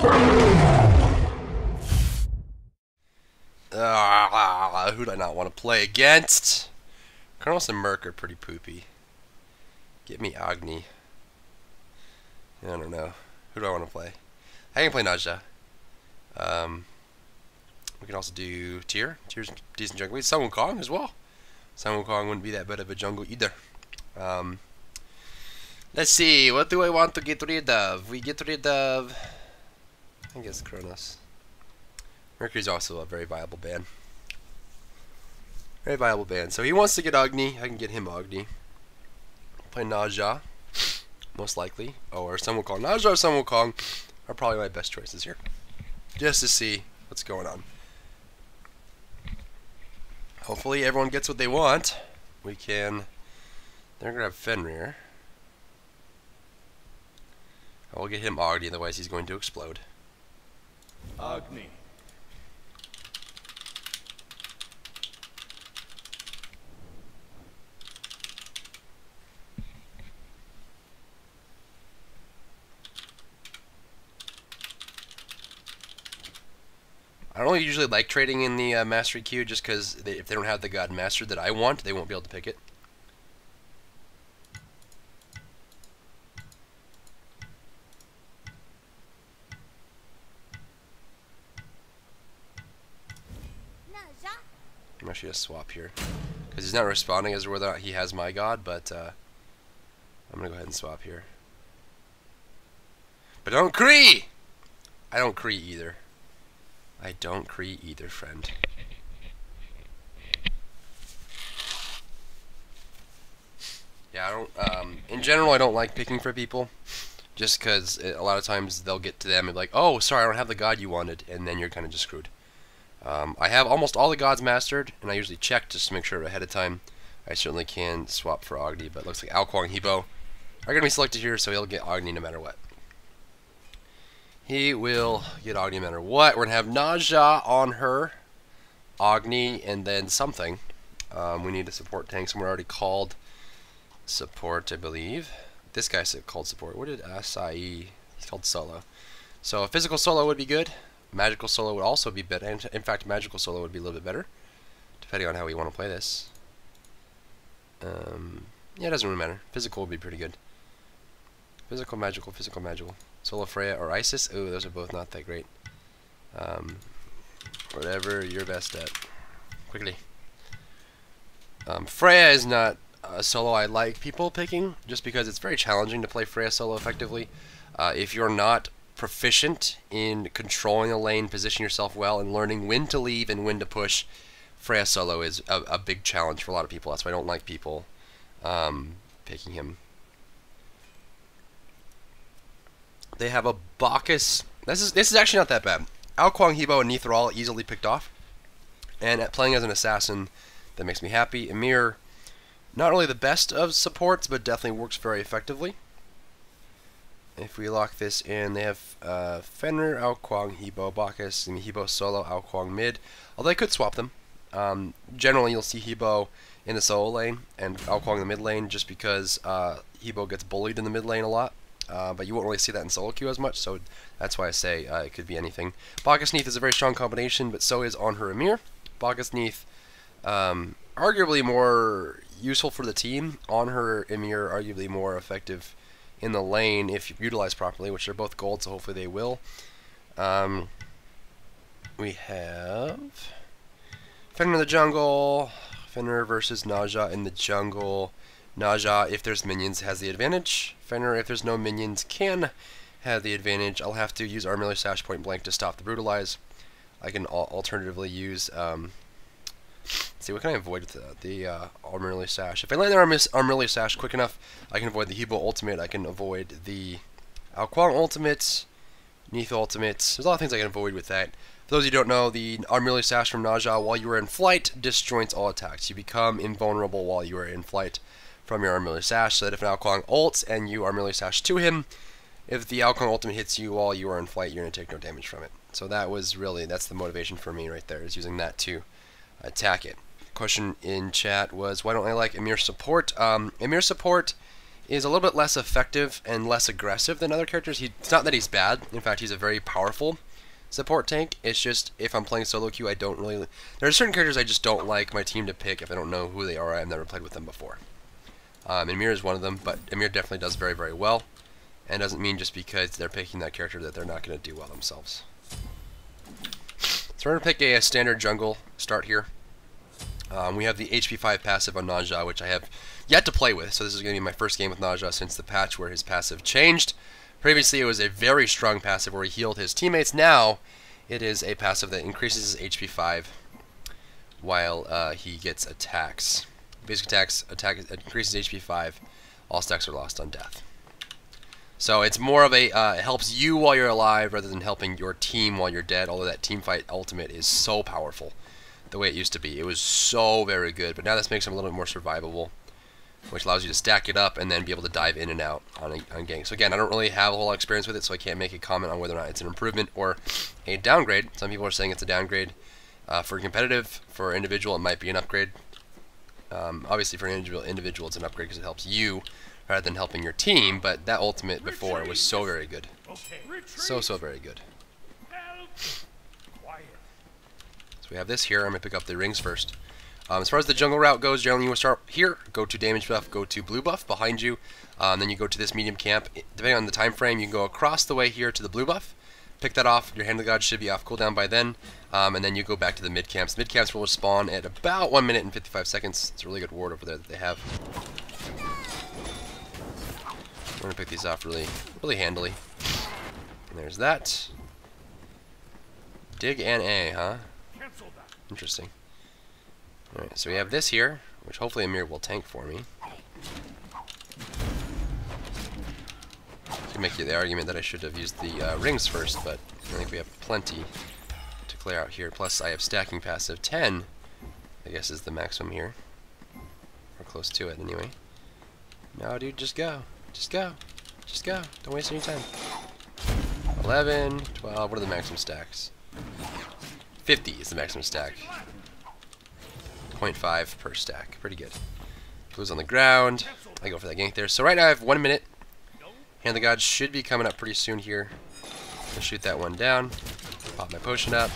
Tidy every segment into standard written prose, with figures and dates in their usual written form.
Who do I not want to play against? Kronos and Merc are pretty poopy. Get me Agni. I don't know. Who do I want to play? I can play Naja. We can also do Tyr. Tyr's decent jungle. Sun Wukong as well. Sun Wukong wouldn't be that bad of a jungle either. Let's see. What do I want to get rid of? We get rid of, I guess, Kronos. Mercury's also a very viable ban. Very viable ban. So he wants to get Agni. I can get him Agni. Play Naja, most likely. Oh, or Sun Wukong. Naja or Sun Wukong are probably my best choices here. Just to see what's going on. Hopefully everyone gets what they want. We can... They're going to have Fenrir. I'll get him Agni, otherwise he's going to explode. Agni. I don't usually like trading in the mastery queue just because if they don't have the god mastered that I want, they won't be able to pick it. I'm actually going to swap here because he's not responding as to whether or not he has my god, but I'm going to go ahead and swap here. But don't Kree! I don't Kree either. I don't Kree either, friend. Yeah, I don't, in general, I don't like picking for people, just because a lot of times they'll get to them and be like, oh, sorry, I don't have the god you wanted, and then you're kind of just screwed. I have almost all the gods mastered, and I usually check just to make sure ahead of time. I certainly can swap for Agni, but it looks like Alquang and Hebo are going to be selected here, so he'll get Agni no matter what. He will get Agni no matter what. We're going to have Naja on her, Agni, and then something. We need a support tank. Someone already called support, I believe. This guy's called support. What did Asai? He's called solo. So a physical solo would be good. Magical solo would also be better. In fact, magical solo would be a little bit better, depending on how we want to play this. Yeah, it doesn't really matter. Physical would be pretty good. Physical, magical, physical, magical. Solo Freya or Isis? Ooh, those are both not that great. Whatever you're best at. Quickly. Freya is not a solo I like people picking, just because it's very challenging to play Freya solo effectively. If you're not proficient in controlling a lane, position yourself well, and learning when to leave and when to push, Freya solo is a big challenge for a lot of people. That's why I don't like people picking him. They have a Bacchus. This is actually not that bad. Alquang, Hebo, and Neith are all easily picked off. And at playing as an assassin, that makes me happy. Emir, not really the best of supports, but definitely works very effectively. If we lock this in, they have Fenrir, Alquang, Hebo, Bacchus, and Hebo solo, Alquang mid. Although I could swap them. Generally, you'll see Hebo in the solo lane and Alquang in the mid lane, just because Hebo gets bullied in the mid lane a lot. But you won't really see that in solo queue as much, so that's why I say it could be anything. Bacchus Neith is a very strong combination, but so is on her Emir. Bacchus Neith, arguably more useful for the team. On her Emir, arguably more effective in the lane if utilized properly, which are both gold, so hopefully they will. We have Fenrir in the jungle. Fenrir versus Naja in the jungle. Naja, if there's minions, has the advantage. Fenrir, if there's no minions, can have the advantage. I'll have to use Armillier Sash point blank to stop the Brutalize. I can alternatively use... let's see, what can I avoid with the Armillier Sash? If I land the Armillier Sash quick enough, I can avoid the Hebo ultimate. I can avoid the Alquang ultimate, Neith ultimate. There's a lot of things I can avoid with that. For those of you who don't know, the Armillier Sash from Naja, while you are in flight, disjoints all attacks. You become invulnerable while you are in flight from your Armillier Sash, so that if an Alquang ults and you Armillier Sash to him, if the Alquang ultimate hits you while you are in flight, you're going to take no damage from it. So that was really, that's the motivation for me right there, is using that to attack it. Question in chat was, why don't I like Emir support? Emir support is a little bit less effective and less aggressive than other characters. It's not that he's bad. In fact, he's a very powerful support tank. It's just if I'm playing solo queue, I don't really... There are certain characters I just don't like my team to pick if I don't know who they are. I've never played with them before. Emir is one of them, but Emir definitely does very, very well. And doesn't mean just because they're picking that character that they're not going to do well themselves. So we're going to pick a standard jungle start here. We have the HP 5 passive on Naja, which I have yet to play with. So this is going to be my first game with Naja since the patch where his passive changed. Previously it was a very strong passive where he healed his teammates. Now it is a passive that increases his HP 5 while he gets attacks. Basic attacks, increases HP 5. All stacks are lost on death. So it's more of a, it helps you while you're alive rather than helping your team while you're dead, although that teamfight ultimate is so powerful the way it used to be. It was so very good, but now this makes him a little bit more survivable, which allows you to stack it up and then be able to dive in and out on ganks. So again, I don't really have a whole lot of experience with it, so I can't make a comment on whether or not it's an improvement or a downgrade. Some people are saying it's a downgrade. For competitive, for individual, it might be an upgrade. Obviously for an individual it's an upgrade because it helps you rather than helping your team, but that ultimate before was so very good. So very good. So we have this here. I'm going to pick up the rings first. As far as the jungle route goes, generally you will start here, go to damage buff, go to blue buff behind you, then you go to this medium camp. Depending on the time frame, you can go across the way here to the blue buff, pick that off, your Hand of God should be off cooldown by then, and then you go back to the mid camps. Mid camps will spawn at about 1 minute and 55 seconds. It's a really good ward over there that they have. We're going to pick these off really handily. And there's that. Dig and A, huh? Interesting. Alright, so we have this here, which hopefully Emir will tank for me. I can make you the argument that I should have used the rings first, but I think we have plenty to clear out here. Plus I have stacking passive 10, I guess is the maximum here. Or close to it anyway. No, dude, just go. Just go. Just go. Don't waste any time. 11, 12, what are the maximum stacks? 50 is the maximum stack. 0.5 per stack. Pretty good. Blue's on the ground. I go for that gank there. So right now I have 1 minute. Hand of the God should be coming up pretty soon here. I'll shoot that one down. Pop my potion up.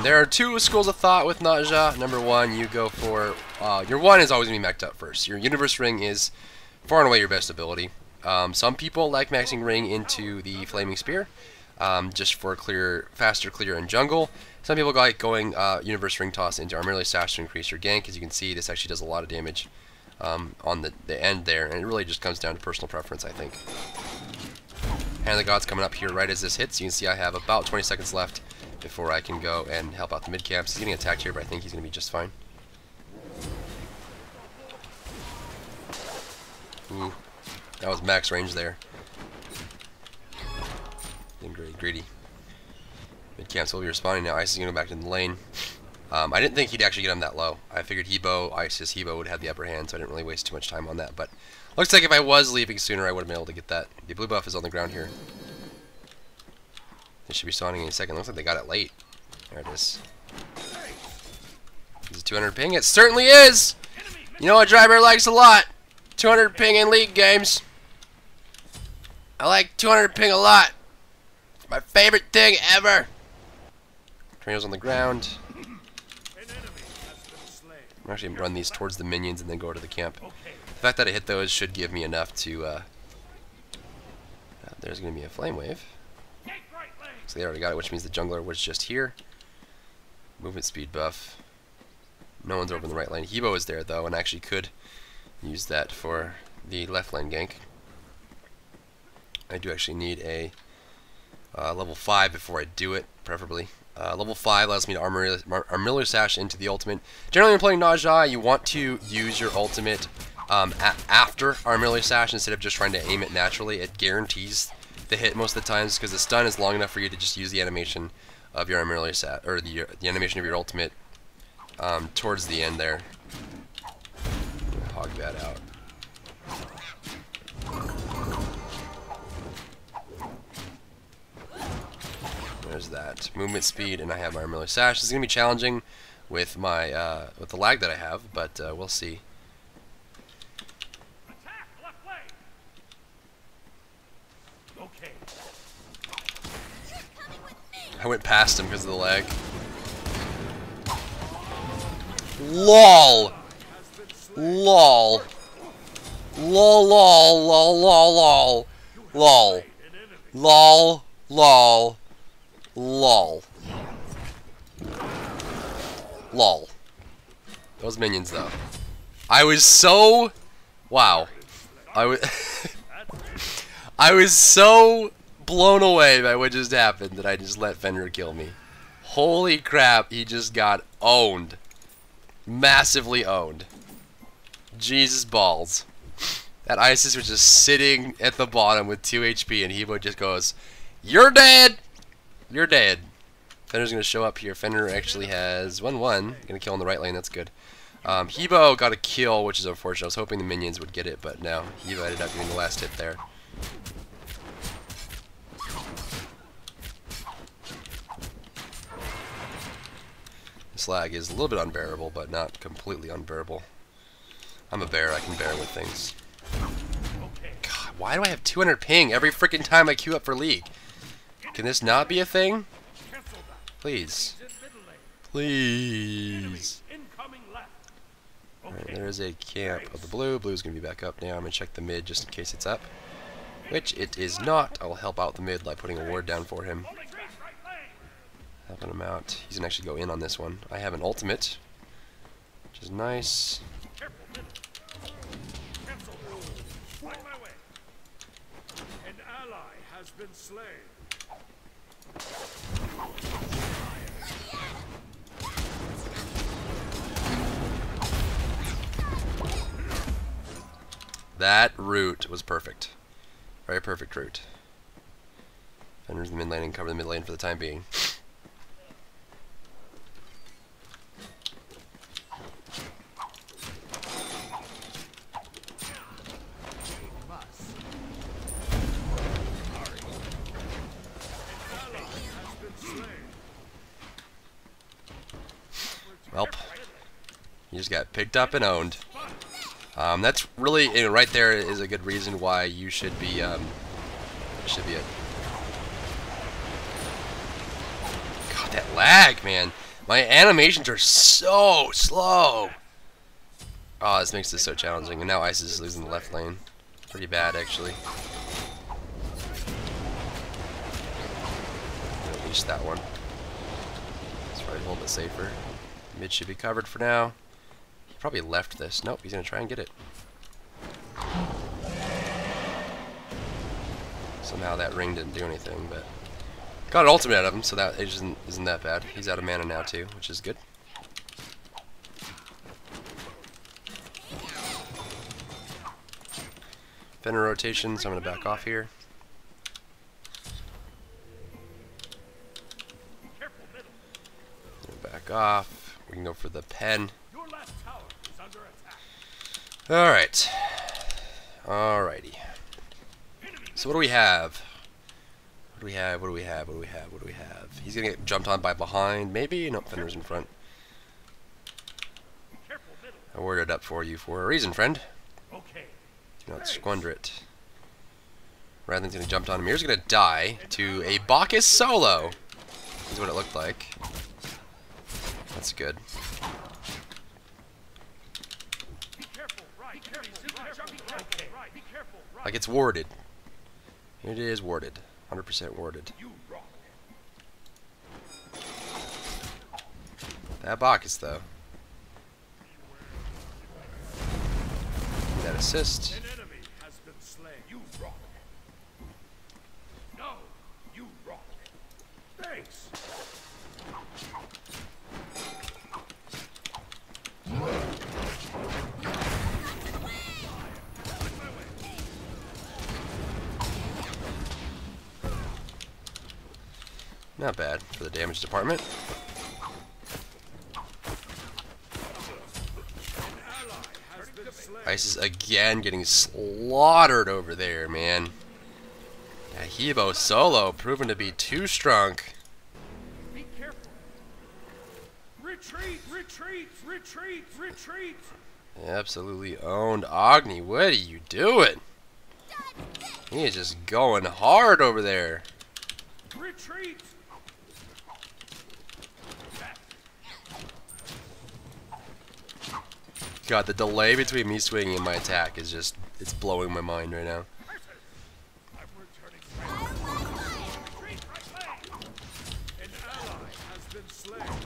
There are two schools of thought with Naja. Number one, you go for... your one is always going to be maxed out first. Your Universe Ring is far and away your best ability. Some people like maxing Ring into the Flaming Spear, just for faster clear in jungle. Some people like going Universe Ring Toss into Armorily Sash to increase your gank. As you can see, this actually does a lot of damage on the end there, and it really just comes down to personal preference, I think. Hand of the God's coming up here right as this hits. You can see I have about 20 seconds left before I can go and help out the mid camps. He's getting attacked here, but I think he's going to be just fine. Ooh, that was max range there. Getting very greedy. Mid camps will be respawning now. Ice is going to go back to the lane. I didn't think he'd actually get him that low. I figured Hebo would have the upper hand, so I didn't really waste too much time on that. But looks like if I was leaving sooner, I would have been able to get that. The blue buff is on the ground here. They should be spawning any second. Looks like they got it late. There it is. Is it 200 ping? It certainly is! You know what Driver likes a lot? 200 ping in League games. I like 200 ping a lot. It's my favorite thing ever. Tornado's on the ground. I'm actually going to run these towards the minions and then go to the camp. The fact that I hit those should give me enough to... there's going to be a flame wave. So they already got it, which means the jungler was just here. Movement speed buff. No one's over in the right lane. Hebo is there though, and actually could use that for the left lane gank. I do actually need a level 5 before I do it, preferably. Level 5 allows me to Armorily Sash into the ultimate. Generally when playing Naja, you want to use your ultimate after Armorily Sash instead of just trying to aim it naturally. It guarantees the hit most of the times because the stun is long enough for you to just use the animation of your Armorily Sash, or the animation of your ultimate towards the end there. Hog that out. There's that movement speed, and I have my Armorily Sash. This is gonna be challenging with my with the lag that I have, but we'll see. Okay. I went past him because of the lag. LOL! LOL! LOL, lol, lol, lol, lol. LOL. LOL, lol, lol. LOL. Those minions, though. I was so... Wow. I was so blown away by what just happened that I just let Fenrir kill me. Holy crap, he just got owned. Massively owned. Jesus balls. That Isis was just sitting at the bottom with 2 HP and Hebo just goes, "You're dead! You're dead." Fenrir's gonna show up here. Fenrir actually has 1-1. Gonna kill in the right lane, that's good. Hebo got a kill, which is unfortunate. I was hoping the minions would get it, but no. Hebo ended up getting the last hit there. This lag is a little bit unbearable, but not completely unbearable. I'm a bear, I can bear with things. God, why do I have 200 ping every freaking time I queue up for League? Can this not be a thing? Please. Please. Alright, there is a camp of the blue. Blue's going to be back up now. I'm going to check the mid just in case it's up. Which it is not. I will help out the mid by putting a ward down for him. Helping him out. He's going to actually go in on this one. I have an ultimate, which is nice. An ally has been slain. That route was perfect. Very perfect route. Fenrir's the mid lane and cover the mid lane for the time being. Welp. You just got picked up and owned. That's really, you know, right there is a good reason why you should be, God, that lag, man. My animations are so slow. Oh, this makes this so challenging. And now Isis is losing the left lane. Pretty bad, actually. At least that one. It's probably a little bit safer. Mid should be covered for now. He probably left this. Nope, he's gonna try and get it. Somehow that ring didn't do anything, but got an ultimate out of him, so that isn't that bad. He's out of mana now too, which is good. Fenrir rotation, so I'm gonna back off here. Back off. We can go for the pen. Alright. Alrighty. So what do we have? What do we have? What do we have? What do we have? What do we have? He's gonna get jumped on by behind. Maybe? Nope, Fenrir's in front. I worded up for you for a reason, friend. Do not squander it. Rathan's gonna jump on him. Here's gonna die to a Bacchus solo. Is what it looked like. That's good. Like it's warded. It is warded. 100% warded. That Bacchus though. That assist. An enemy has been slain. You rock. No, you rock. Thanks. Not bad for the damage department. Isis again getting slaughtered over there, man. Yeah, Hebo solo proven to be too strong. Be careful. Retreat, retreat, retreat, retreat. Absolutely owned. Agni, what are you doing? He is just going hard over there. Retreat! God, the delay between me swinging and my attack is just, it's blowing my mind right now. I'm returning. Retreat right lane! An ally has been slain.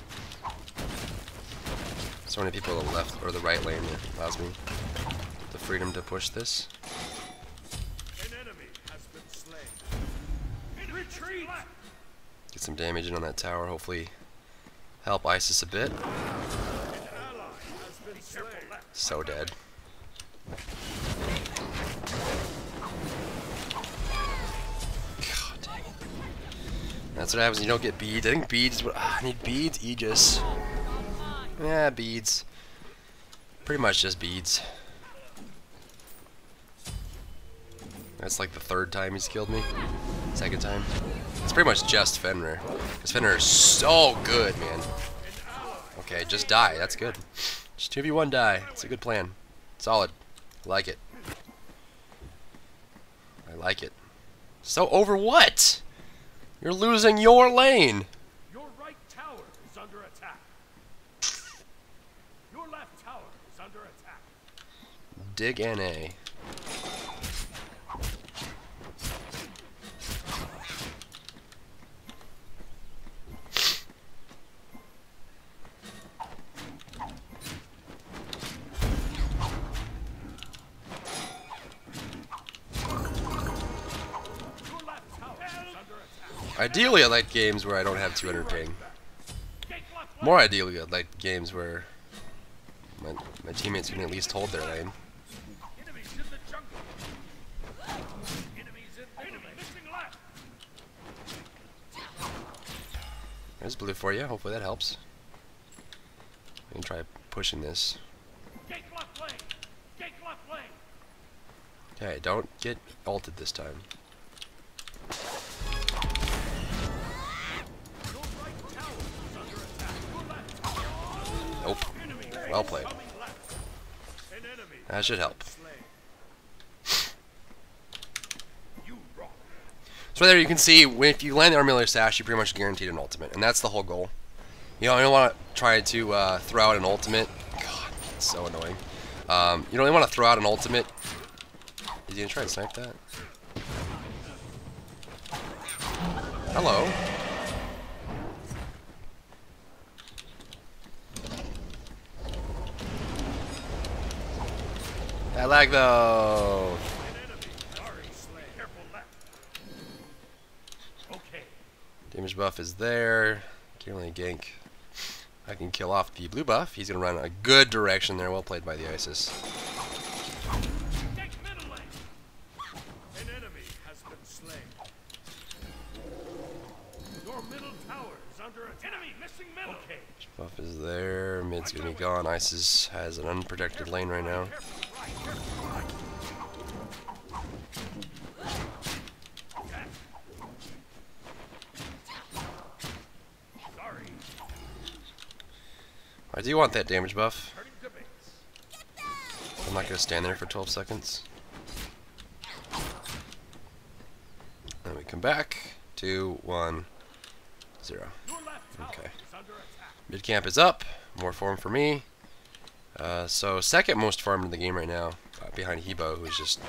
So many people on the left or the right lane that allows me the freedom to push this. An enemy has been slain. Retreat! Get some damage in on that tower, hopefully help ISIS a bit. An ally has been slain. So dead. God dang it. That's what happens when you don't get beads. I think beads is what I need. Beads, Aegis. Yeah, beads. Pretty much just beads. That's like the third time he's killed me. Second time. It's pretty much just Fenrir. Because Fenrir is so good, man. Okay, just die. That's good. Just 2v1 die. It's a good plan. Solid. I like it. I like it. So over what? You're losing your lane. Your right tower is under attack. Your left tower is under attack. Dig NA. Ideally, I like games where I don't have 200 ping. More ideally, I like games where my teammates can at least hold their lane. Enemies in the jungle. Enemies in enemy missing left. There's blue for you. Hopefully that helps. I can try pushing this. Gate left lane. Gate left lane. Okay, don't get ulted this time. Your right tower is under attack. Your left tower. Nope. Enemy Well played. coming left. An enemy That should help. slain. You rock. So there you can see, if you land the Armillary Sash, you pretty much guaranteed an ultimate, and that's the whole goal. You know, you don't want to try to throw out an ultimate. God, it's so annoying. You don't really want to throw out an ultimate. Is he gonna try to snipe that? Hello. That lag though. An enemy. Sorry, slain. Careful left. Okay. Damage buff is there. Can't really gank. I can kill off the blue buff. He's gonna run a good direction there. Well played by the ISIS. Take middle lane. An enemy has been slain. Your middle tower is under attack. Enemy missing middle. Okay. Buff is there. Mid's gonna be gone. ISIS has an unprotected lane right now. Careful right. Careful right. Sorry. I do want that damage buff. Turning to base. I'm not gonna stand there for 12 seconds. Then we come back. 2, 1, 0. Your left tower Okay. is under attack. Mid camp is up. More farm for me. So second most farmed in the game right now, behind Hebo, who's just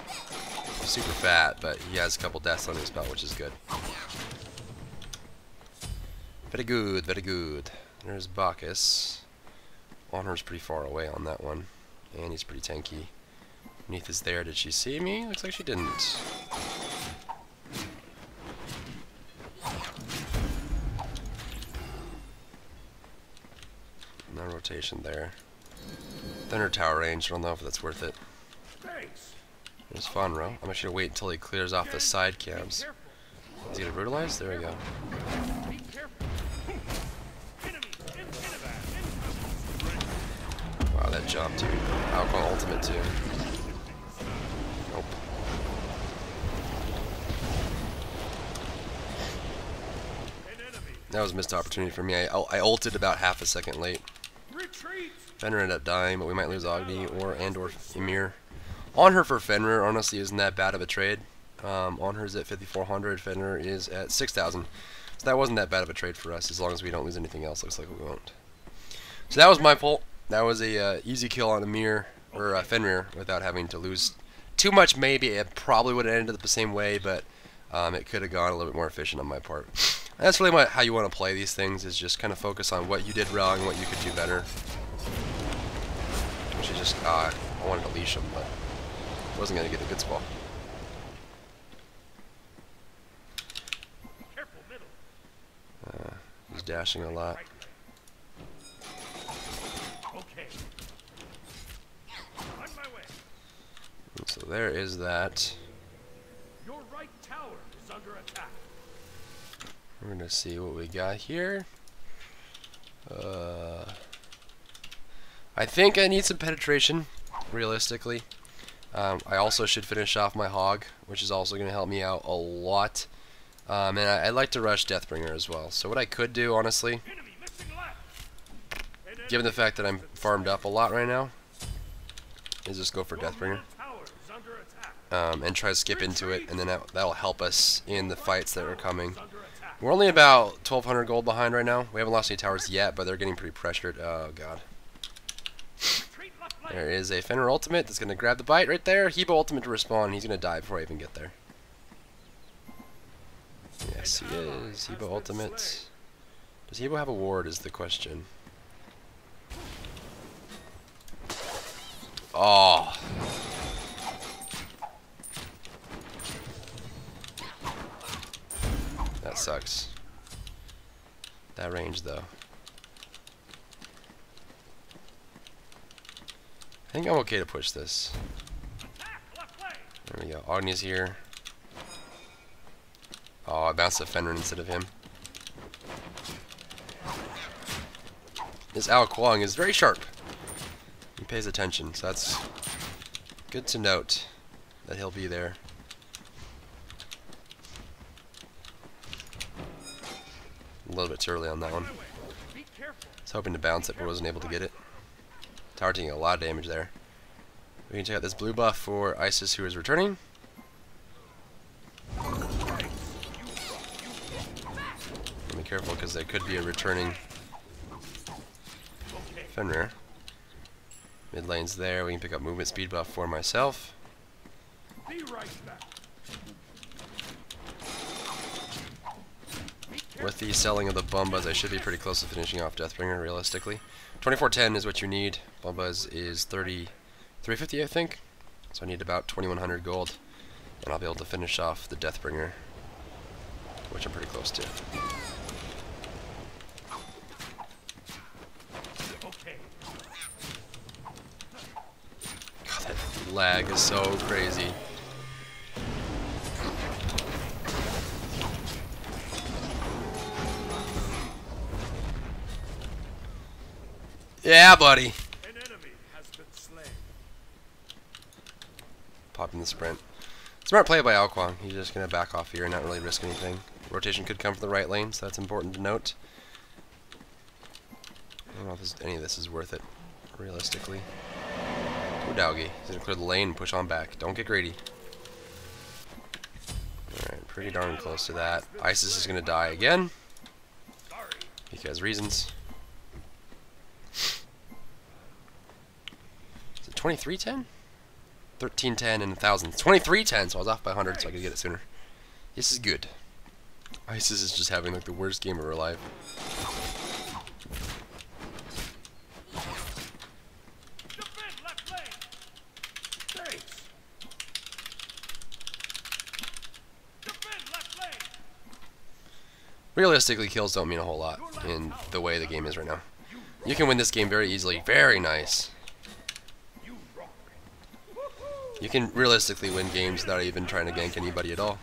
super fat, but he has a couple deaths on his belt, which is good. Very good, very good. There's Bacchus. Honor's pretty far away on that one, and he's pretty tanky. Neath is there. Did she see me? Looks like she didn't. No rotation there. Thunder Tower range. I don't know if that's worth it. Base. There's Fonro. I'm actually gonna wait until he clears off the side cams. Careful. Is he gonna brutalize? There we go. Be careful. Enemy. Wow, that jump, dude. Alcon ultimate too. Nope. An enemy. That was a missed opportunity for me. I ulted about half a second late. Retreat. Fenrir ended up dying, but we might lose Agni or Emir. On her for Fenrir, honestly, isn't that bad of a trade. On her's at 5,400, Fenrir is at 6,000. So that wasn't that bad of a trade for us, as long as we don't lose anything else. Looks like we won't. So that was my fault. That was a easy kill on Emir, or Fenrir, without having to lose too much. Maybe it probably would have ended up the same way, but it could have gone a little bit more efficient on my part. And that's really how you want to play these things, is just kind of focus on what you did wrong and what you could do better. Which is just, I wanted to leash him, but wasn't going to get a good squall. He's dashing a lot. And so there is that. Your right tower is under attack. We're going to see what we got here. I think I need some penetration, realistically. I also should finish off my hog, which is also going to help me out a lot. And I'd like to rush Deathbringer as well. So what I could do, honestly, given the fact that I'm farmed up a lot right now, is just go for Deathbringer. And try to skip into it, and then that'll help us in the fights that are coming. We're only about 1,200 gold behind right now. We haven't lost any towers yet, but they're getting pretty pressured. Oh, God. There is a Fenrir ultimate that's going to grab the bite right there. Hebo ultimate to respawn. He's going to die before I even get there. Yes, he is. Hebo ultimate. Does Hebo have a ward is the question. Oh. That sucks. That range, though. I think I'm okay to push this. There we go. Agni's here. Oh, I bounced a Fenrir instead of him. This Ao Kuang is very sharp. He pays attention, so that's good to note that he'll be there. A little bit too early on that one. I was hoping to bounce it, but wasn't able to get it. Tower taking a lot of damage there. We can check out this blue buff for Isis, who is returning. Be careful, because there could be a returning Fenrir. Mid lane's there. We can pick up movement speed buff for myself. With the selling of the Bombas, I should be pretty close to finishing off Deathbringer, realistically. 2410 is what you need. Bombas is 350, I think. So I need about 2100 gold, and I'll be able to finish off the Deathbringer, which I'm pretty close to. God, that lag is so crazy. Yeah, buddy. An enemy has been slain. Popping the sprint. Smart play by Ao Kuang. He's just going to back off here and not really risk anything. Rotation could come from the right lane, so that's important to note. I don't know if any of this is worth it, realistically. Udaugi. He's going to clear the lane and push on back. Don't get greedy. Alright, pretty darn close to that. Isis is going to die again. Because reasons. 2310? 1310 and 1000. 2310, so I was off by 100, so I could get it sooner. This is good. Isis is just having like the worst game of her life. Realistically, kills don't mean a whole lot in the way the game is right now. You can win this game very easily. Very nice. You can realistically win games without even trying to gank anybody at all.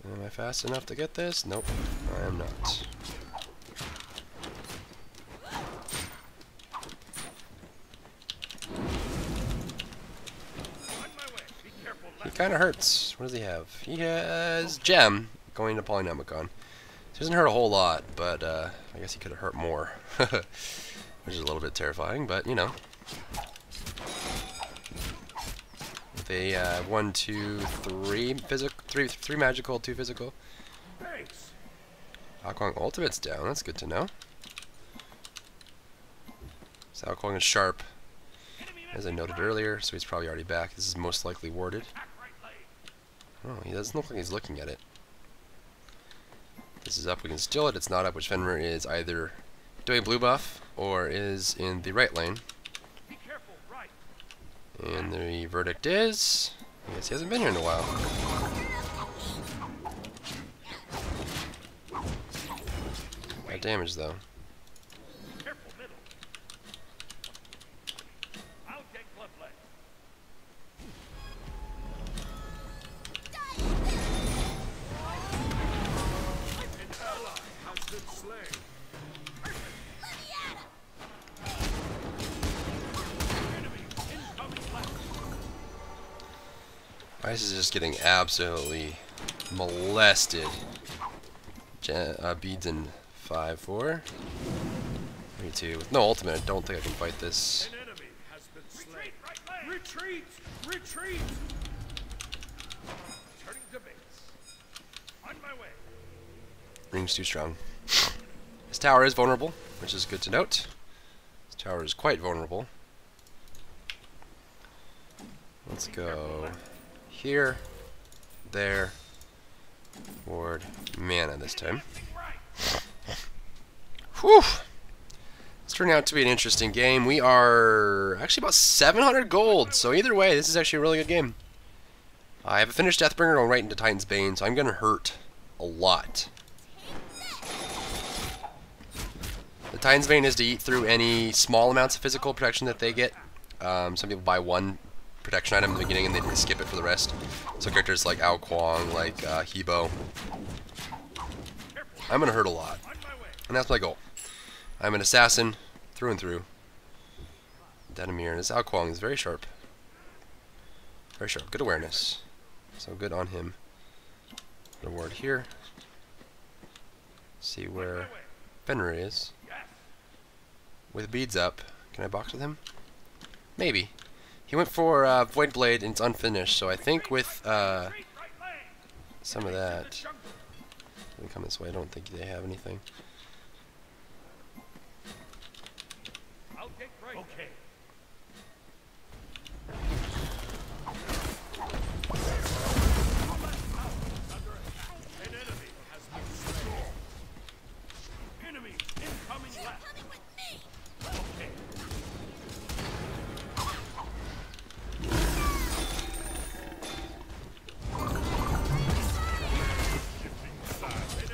Am I fast enough to get this? Nope, I am not. He kind of hurts. What does he have? He has Gem going to Polynomicon. He doesn't hurt a whole lot, but I guess he could have hurt more. which is a little bit terrifying, but you know. They 1, 2, 3 physical, 3 magical, 2 physical. Thanks. Ao Kuang ultimate's down. That's good to know. So Ao Kuang is sharp, as I noted earlier, so he's probably already back. This is most likely warded. Oh, he doesn't look like he's looking at it. This is up, we can steal it. It's not up, which Fenrir is either doing blue buff or is in the right lane. Be careful, right. And the verdict is, I guess he hasn't been here in a while. Bad damage though. Careful, middle. I'll take left leg. An ally has been slain. Enemy incoming left. Ice is just getting absolutely molested. Beads in 5, 4, 3, 2. With no ultimate, I don't think I can fight this. An enemy has been slain. Retreat! Retreat! Turning to base. On my way. Ring's too strong. His tower is vulnerable, which is good to note. His tower is quite vulnerable. Let's go here, there, ward, mana this time. Whew! It's turning out to be an interesting game. We are actually about 700 gold, so either way, this is actually a really good game. I have a finished Deathbringer going right into Titan's Bane, so I'm going to hurt a lot. The Titan's Bane is to eat through any small amounts of physical protection that they get. Some people buy one protection item in the beginning and they skip it for the rest. So characters like Ao Kuang, like Hebo. I'm going to hurt a lot, and that's my goal. I'm an assassin through and through. Denimir, and his Ao Kuang is very sharp. Very sharp. Good awareness. So good on him. Reward here. See where Fenrir is. With beads up. Can I box with him? Maybe. He went for Void Blade and it's unfinished, so I think with some of that. Let me come this way. I don't think they have anything. I'll take right. Okay. An enemy has been slain. Enemy incoming left. Okay.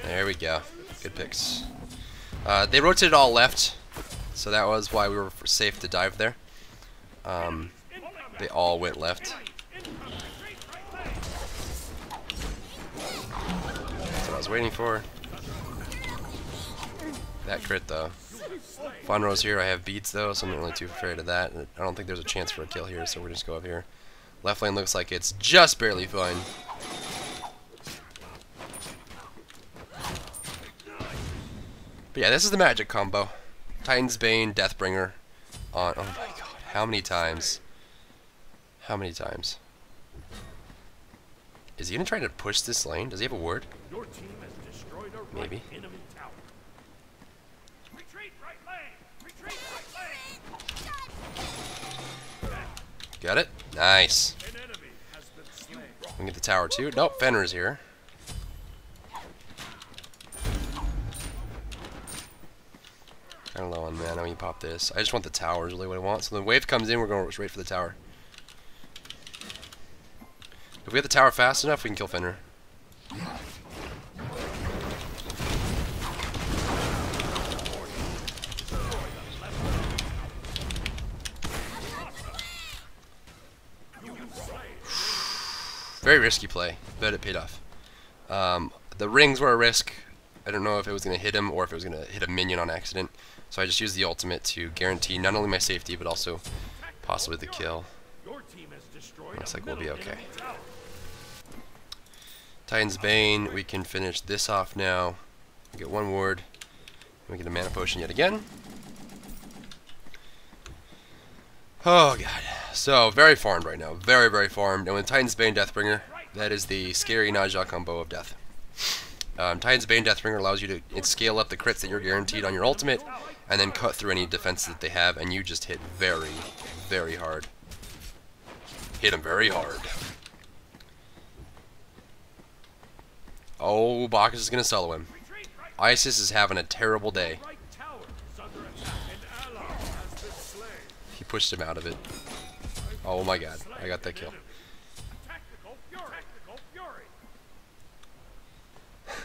There we go. Good picks. They rotated all left, so that was why we were safe to dive there. They all went left. That's what I was waiting for. That crit though. Fonro's here. I have beads though, so I'm not really too afraid of that. I don't think there's a chance for a kill here, so we'll just go up here. Left lane looks like it's just barely fine. But yeah, this is the magic combo. Titan's Bane, Deathbringer on... Oh my god, how many times? How many times? Is he gonna try to push this lane? Does he have a ward? Your team has destroyed a Maybe. enemy tower. Retreat right lane. Retreat right lane. Got it? Nice. An enemy has been slain. We can get the tower too. Nope, Fenrir's here. Kinda low on mana when you pop this. I just want the tower is really what I want. So when the wave comes in, we're going to straight for the tower. If we get the tower fast enough, we can kill Fenrir. Very risky play, but it paid off. The rings were a risk. I don't know if it was going to hit him or if it was going to hit a minion on accident. So I just used the ultimate to guarantee not only my safety, but also possibly the kill. Your team has destroyed Looks a like we'll be middle okay. enemy tower. Titan's Bane, we can finish this off now. We get one ward. We get a mana potion yet again. Oh god. So very farmed right now. Very, very farmed. And with Titan's Bane Deathbringer, that is the scary Naja combo of death. Titan's Bane Deathbringer allows you to scale up the crits that you're guaranteed on your ultimate, and then cut through any defenses that they have, and you just hit very, very hard. Hit him very hard. Oh, Bacchus is going to solo him. Isis is having a terrible day. He pushed him out of it. Oh my god, I got that kill.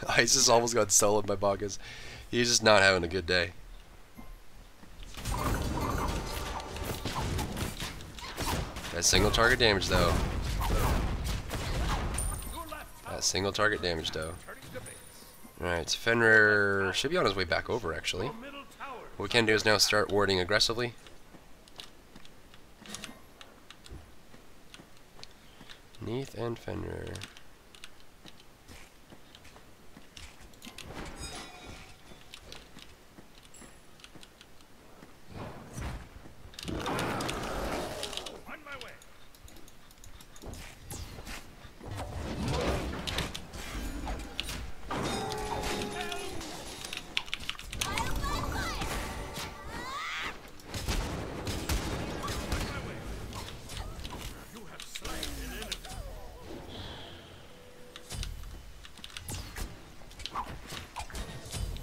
Isis almost got soloed by Bacchus. He's just not having a good day. That single target damage though. That single target damage though. Alright, Fenrir should be on his way back over actually. What we can do is now start warding aggressively. Neath and Fenrir.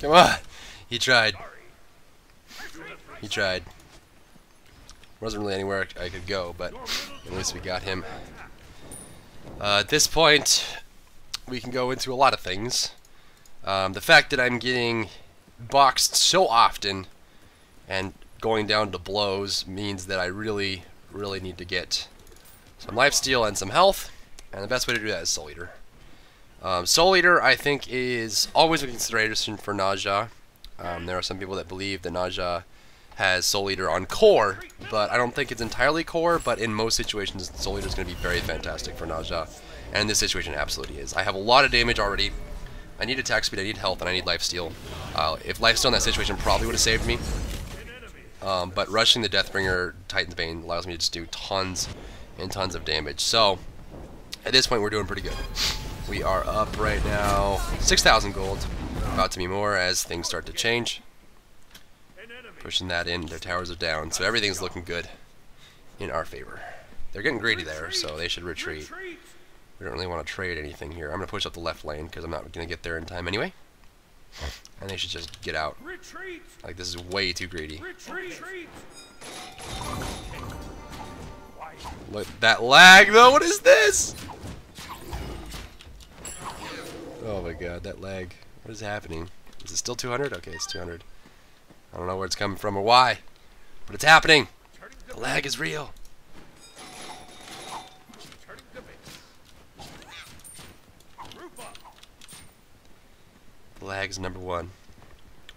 Come on! He tried. He tried. Wasn't really anywhere I could go, but at least we got him. At this point, we can go into a lot of things. The fact that I'm getting boxed so often and going down to blows means that I really, really need to get some lifesteal and some health, and the best way to do that is Soul Eater. Soul Eater, I think, is always a consideration for Naja. There are some people that believe that Naja has Soul Eater on core, but I don't think it's entirely core, but in most situations, Soul Eater is going to be very fantastic for Naja, and in this situation, it absolutely is. I have a lot of damage already. I need attack speed, I need health, and I need lifesteal. If lifesteal in that situation probably would have saved me, but rushing the Deathbringer Titan's Bane allows me to just do tons and tons of damage. So, at this point, we're doing pretty good. We are up right now, 6,000 gold, about to be more as things start to change. Pushing that in, their towers are down, so everything's looking good in our favor. They're getting greedy there, so they should retreat. We don't really want to trade anything here. I'm going to push up the left lane because I'm not going to get there in time anyway. And they should just get out. Like, this is way too greedy. Look, that lag though, what is this? Oh my god, that lag. What is happening? Is it still 200? Okay, it's 200. I don't know where it's coming from or why, but it's happening. The lag is real. The lag is number one.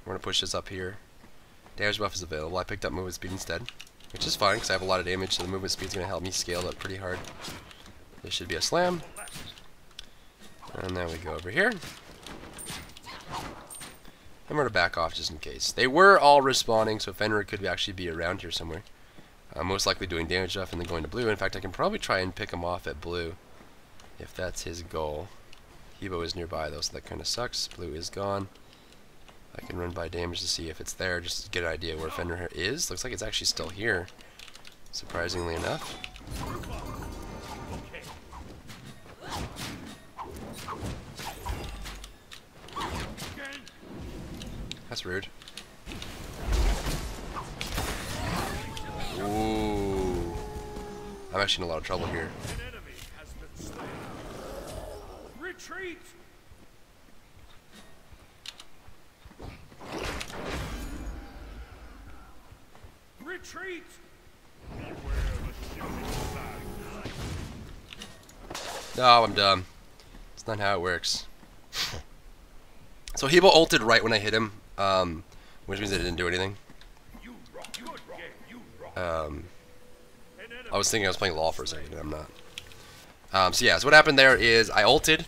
We're going to push this up here. Damage buff is available. I picked up movement speed instead, which is fine because I have a lot of damage, so the movement speed is going to help me scale up pretty hard. This should be a slam. And then we go over here. I'm going to back off just in case. They were all respawning, so Fenrir could actually be around here somewhere. Most likely doing damage off and then going to blue. In fact, I can probably try and pick him off at blue, if that's his goal. Hebo is nearby though, so that kind of sucks. Blue is gone. I can run by damage to see if it's there, just to get an idea where Fenrir is. Looks like it's actually still here, surprisingly enough. That's rude. Ooh. I'm actually in a lot of trouble here. Retreat! Retreat! No, I'm dumb. It's not how it works. So Hebo ulted right when I hit him, which means it didn't do anything. I was thinking I was playing LOL for a second, and I'm not. So yeah, so what happened there is I ulted,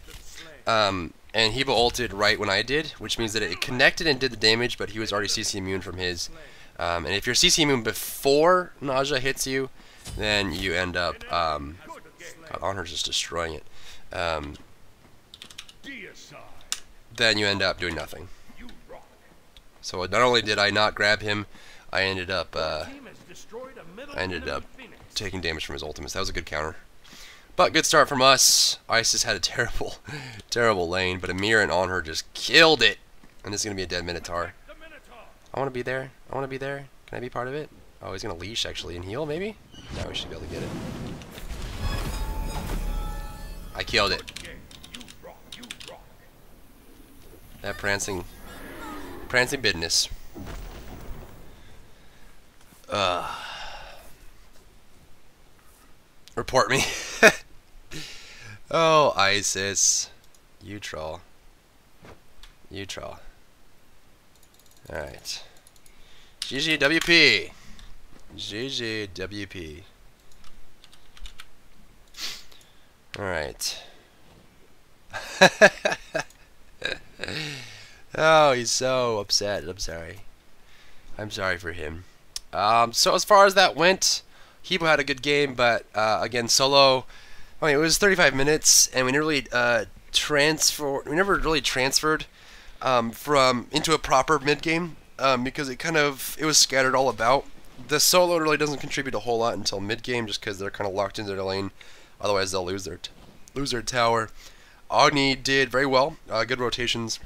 and Hebo ulted right when I did, which means that it connected and did the damage, but he was already CC immune from his. And if you're CC immune before Naja hits you, then you end up, God, Honor's just destroying it. Then you end up doing nothing. So not only did I not grab him, I ended up taking damage from his ultimates. That was a good counter. But good start from us. Isis had a terrible, terrible lane, but Amir and Honor just killed it. And this is going to be a dead Minotaur. I want to be there. I want to be there. Can I be part of it? Oh, he's going to leash, actually, and heal, maybe? No, we should be able to get it. I killed it. That prancing business. Report me. Oh, Isis. You troll. You troll. Alright. GGWP. GGWP. Alright. Oh, he's so upset. I'm sorry. I'm sorry for him. So as far as that went, Hebo had a good game, but again, solo. I mean, it was 35 minutes, and we never really transferred from into a proper mid game because it was scattered all about. The solo really doesn't contribute a whole lot until mid game, just because they're kind of locked into their lane. Otherwise, they'll lose their tower. Agni did very well, good rotations.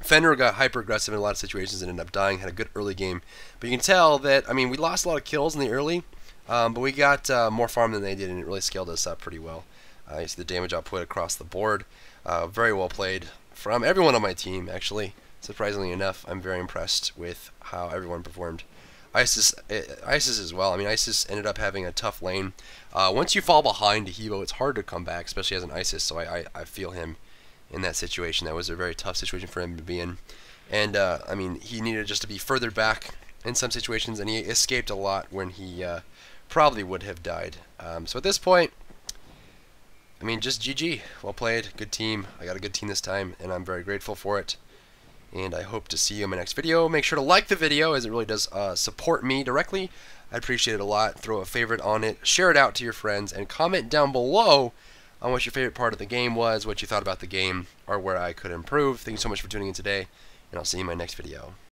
Fenrir got hyper aggressive in a lot of situations and ended up dying. Had a good early game, but you can tell that we lost a lot of kills in the early, but we got more farm than they did, and it really scaled us up pretty well. You see the damage output across the board. Very well played from everyone on my team, actually. Surprisingly enough, I'm very impressed with how everyone performed. Isis as well. I mean, Isis ended up having a tough lane. Once you fall behind to Hebo, it's hard to come back, especially as an Isis. So I feel him in that situation. That was a very tough situation for him to be in. And I mean, he needed just to be further back in some situations, and he escaped a lot when he probably would have died. So at this point, I mean, just GG. Well played. Good team. I got a good team this time, and I'm very grateful for it. And I hope to see you in my next video. Make sure to like the video, as it really does support me directly. I'd appreciate it a lot. Throw a favorite on it. Share it out to your friends. And comment down below on what your favorite part of the game was, what you thought about the game, or where I could improve. Thank you so much for tuning in today, and I'll see you in my next video.